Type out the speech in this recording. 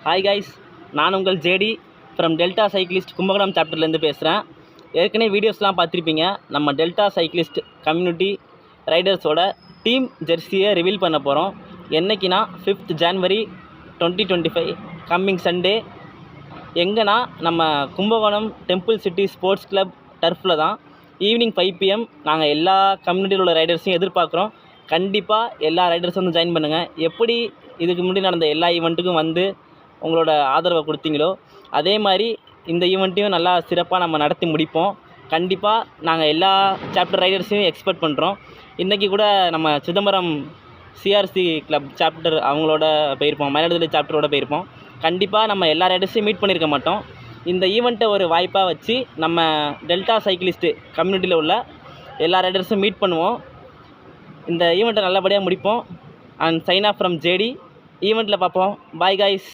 Hi guys, நான் உங்கள் JD from Delta cyclist Kumbakonam சாப்டர்லேருந்து பேசுகிறேன். ஏற்கனவே வீடியோஸ்லாம் பார்த்துருப்பீங்க. நம்ம டெல்டா சைக்கிளிஸ்ட் கம்யூனிட்டி ரைடர்ஸோட டீம் ஜெர்சியை ரிவீல் பண்ண போகிறோம். என்றைக்குனா 5th January 2025 கம்மிங் சண்டே. எங்கன்னா நம்ம Kumbakonam temple city sports club டர்ஃபில் தான். ஈவினிங் 5 PM நாங்கள் எல்லா கம்யூனிட்டியில் உள்ள ரைடர்ஸையும் எதிர்பார்க்குறோம். கண்டிப்பாக எல்லா ரைடர்ஸும் வந்து ஜாயின் பண்ணுங்கள். எப்படி இதுக்கு முன்னாடி நடந்த எல்லா ஈவெண்ட்டுக்கும் வந்து உங்களோட ஆதரவை கொடுத்தீங்களோ அதே மாதிரி இந்த ஈவெண்ட்டையும் நல்லா சிறப்பாக நம்ம நடத்தி முடிப்போம். கண்டிப்பாக நாங்கள் எல்லா சாப்டர் ரைடர்ஸையும் எக்ஸ்பெக்ட் பண்ணுறோம். இன்றைக்கி கூட நம்ம சிதம்பரம் சிஆர்சி கிளப் சாப்டர் அவங்களோட போயிருப்போம், மயிலாடுதுறை சாப்டரோட போயிருப்போம். கண்டிப்பாக நம்ம எல்லா ரைடர்ஸையும் மீட் பண்ணியிருக்க மாட்டோம். இந்த ஈவெண்ட்டை ஒரு வாய்ப்பாக வச்சு நம்ம டெல்டா சைக்கிளிஸ்ட்டு கம்யூனிட்டியில் உள்ள எல்லா ரைடர்ஸும் மீட் பண்ணுவோம். இந்த ஈவெண்ட்டை நல்லபடியாக முடிப்போம். And sign off from JD. ஈவெண்ட்டில் பார்ப்போம். Bye guys.